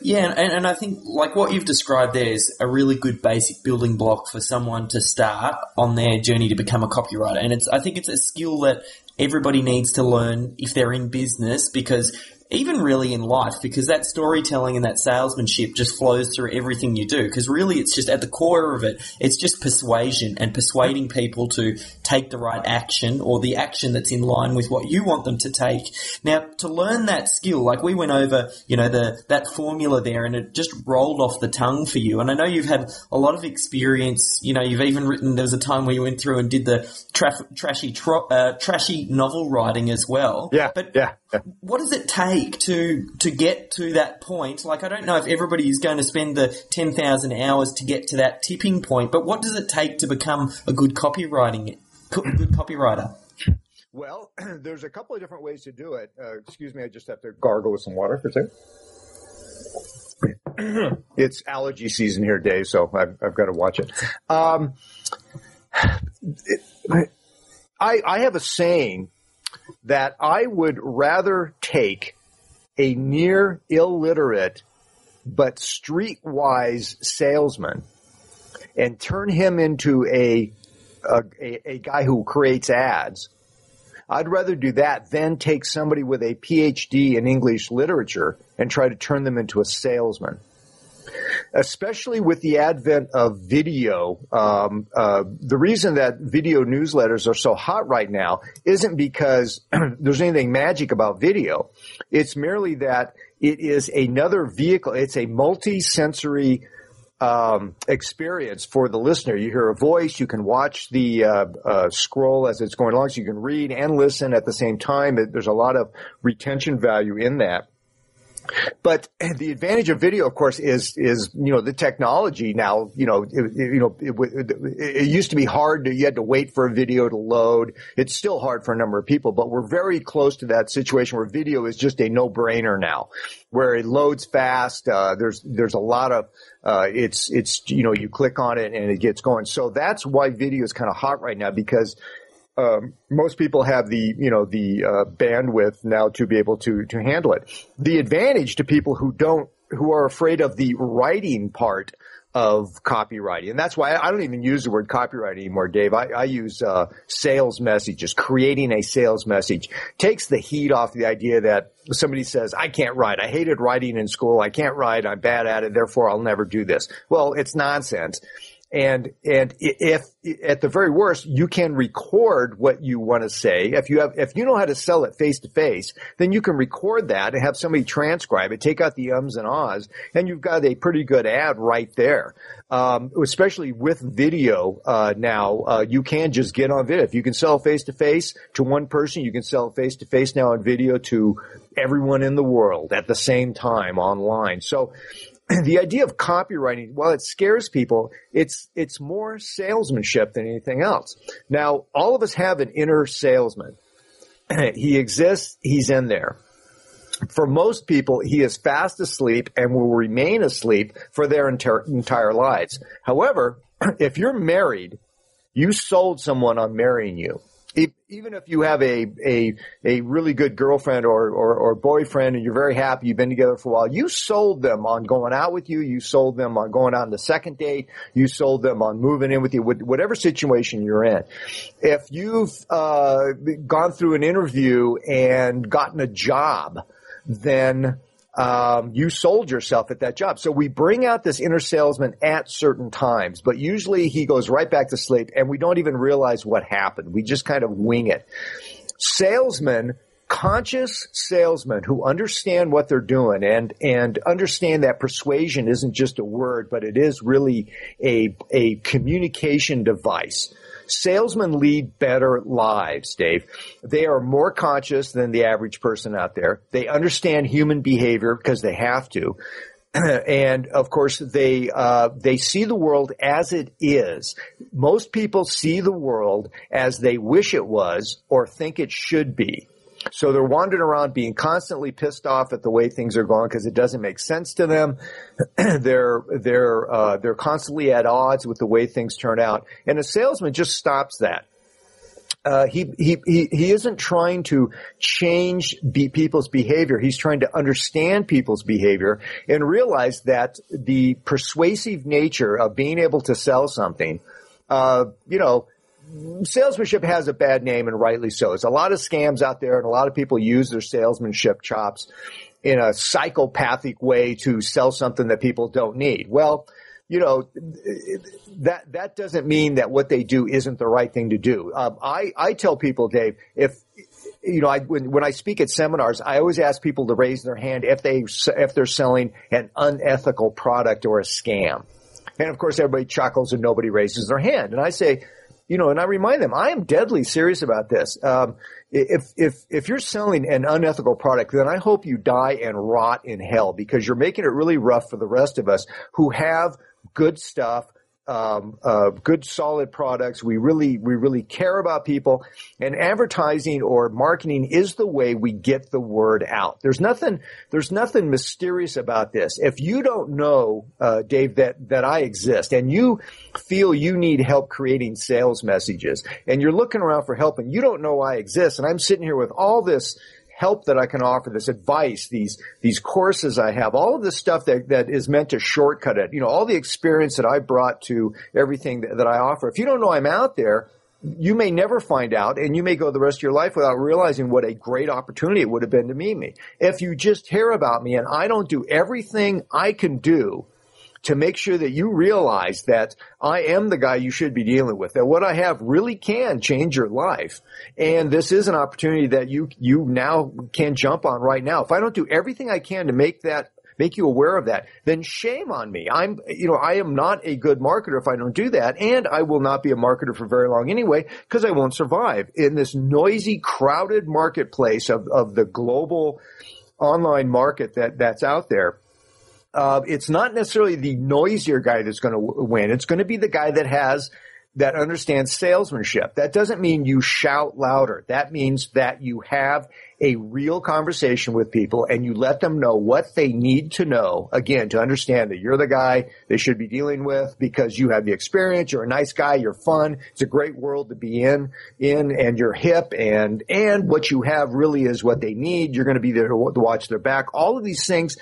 Yeah, and I think like what you've described there is a really good basic building block for someone to start on their journey to become a copywriter. And I think it's a skill that everybody needs to learn if they're in business, because even really in life, because that storytelling and that salesmanship just flows through everything you do. Because really it's just at the core of it, it's just persuasion and persuading people to take the right action, or the action that's in line with what you want them to take. Now, to learn that skill, like we went over, that formula there, and it just rolled off the tongue for you. And I know you've had a lot of experience. You've even written, there was a time where you went through and did the trashy novel writing as well. Yeah. But yeah. what does it take to get to that point? Like, I don't know if everybody is going to spend the 10,000 hours to get to that tipping point, but what does it take to become a good copywriter? Well, there's a couple of different ways to do it. Excuse me, I just have to gargle with some water for a second. It's allergy season here, Dave, so I've got to watch it. I have a saying that I would rather take a near illiterate but streetwise salesman and turn him into a guy who creates ads. I'd rather do that than take somebody with a PhD in English literature and try to turn them into a salesman. Especially with the advent of video, the reason that video newsletters are so hot right now isn't because there's anything magic about video. It's merely that it is another vehicle. It's a multi-sensory experience for the listener. You hear a voice, you can watch the scroll as it's going along, so you can read and listen at the same time. There's a lot of retention value in that. But the advantage of video, of course, is the technology now. It used to be hard. You had to wait for a video to load. It's still hard for a number of people, but we're very close to that situation where video is just a no-brainer now, where it loads fast. There's a lot of you click on it and it gets going. So that's why video is kind of hot right now, because most people have the bandwidth now to be able to handle it. The advantage to people who are afraid of the writing part of copywriting, and that's why I don't even use the word copywriting anymore, Dave. I use sales messages. Creating a sales message takes the heat off the idea that somebody says, I can't write. I hated writing in school. I can't write. I'm bad at it. Therefore, I'll never do this. Well, it's nonsense. And if at the very worst, you can record what you want to say. If you know how to sell it face to face, then you can record that and have somebody transcribe it, take out the ums and ahs, and you've got a pretty good ad right there. Especially with video, now, you can just get on video. If you can sell face to face to one person, you can sell face to face now on video to everyone in the world at the same time online. So, the idea of copywriting, while it scares people, it's more salesmanship than anything else. Now, all of us have an inner salesman. He exists. He's in there. For most people, he is fast asleep and will remain asleep for their entire lives. However, if you're married, you sold someone on marrying you. Even if you have a really good girlfriend or boyfriend and you're very happy, you've been together for a while, you sold them on going out with you, you sold them on going out on the second date, you sold them on moving in with you, whatever situation you're in. If you've gone through an interview and gotten a job, then you sold yourself at that job. So we bring out this inner salesman at certain times, but usually he goes right back to sleep and we don't even realize what happened. We just kind of wing it. Conscious salesmen who understand what they're doing and understand that persuasion isn't just a word, but it is really a communication device. Salesmen lead better lives, Dave. They are more conscious than the average person out there. They understand human behavior because they have to. And of course, they see the world as it is. Most people see the world as they wish it was or think it should be. So they're wandering around being constantly pissed off at the way things are going because it doesn't make sense to them. They're constantly at odds with the way things turn out. And a salesman just stops that. he isn't trying to change people's behavior. He's trying to understand people's behavior and realize that the persuasive nature of being able to sell something, salesmanship has a bad name, and rightly so. There's a lot of scams out there, and a lot of people use their salesmanship chops in a psychopathic way to sell something that people don't need. Well, that doesn't mean that what they do isn't the right thing to do. I tell people, Dave, when I speak at seminars, I always ask people to raise their hand if they're selling an unethical product or a scam. And of course, everybody chuckles and nobody raises their hand. And I say, and I remind them, I am deadly serious about this. If you're selling an unethical product, then I hope you die and rot in hell, because you're making it really rough for the rest of us who have good stuff, good solid products. We really care about people, and advertising or marketing is the way we get the word out. There's nothing mysterious about this. If you don't know, Dave, that I exist, and you feel you need help creating sales messages, and you're looking around for help, and you don't know I exist, and I'm sitting here with all this help that I can offer, this advice, these courses I have, all of this stuff that is meant to shortcut it, all the experience that I brought to everything that I offer. If you don't know I'm out there, you may never find out, and you may go the rest of your life without realizing what a great opportunity it would have been to meet me. If you just hear about me and I don't do everything I can do to make sure that you realize that I am the guy you should be dealing with, that what I have really can change your life. And this is an opportunity that you now can jump on right now. If I don't do everything I can to make you aware of that, then shame on me. I am not a good marketer if I don't do that, and I will not be a marketer for very long anyway, because I won't survive in this noisy, crowded marketplace of the global online market that's out there. It's not necessarily the noisier guy that's going to win. It's going to be the guy that understands salesmanship. That doesn't mean you shout louder. That means that you have a real conversation with people and you let them know what they need to know, again, to understand that you're the guy they should be dealing with because you have the experience, you're a nice guy, you're fun, it's a great world to be in, and you're hip, and what you have really is what they need. You're going to be there to watch their back. All of these things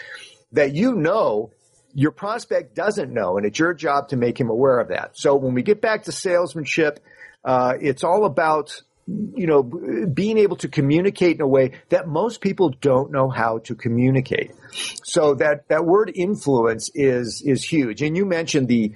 that your prospect doesn't know, and it's your job to make him aware of that. So when we get back to salesmanship, it's all about, being able to communicate in a way that most people don't know how to communicate. So that word influence is huge. And you mentioned the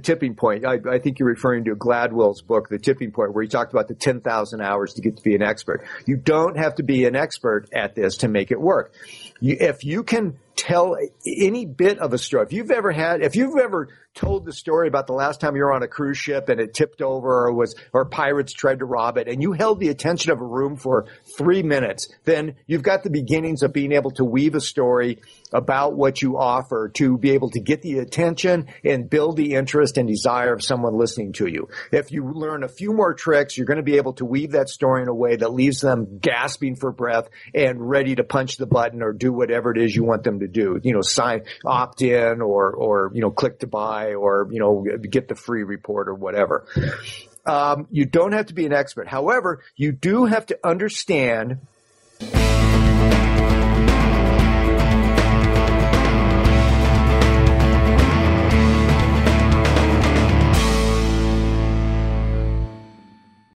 tipping point. I think you're referring to Gladwell's book, The Tipping Point, where he talked about the 10,000 hours to get to be an expert. You don't have to be an expert at this to make it work. If you can tell any bit of a story, if you've ever told the story about the last time you were on a cruise ship and it tipped over or pirates tried to rob it, and you held the attention of a room for 3 minutes, then you've got the beginnings of being able to weave a story about what you offer to be able to get the attention and build the interest and desire of someone listening to you. If you learn a few more tricks, you're going to be able to weave that story in a way that leaves them gasping for breath and ready to punch the button or do whatever it is you want them to do. Opt in or click to buy or, get the free report or whatever. You don't have to be an expert. However, you do have to understand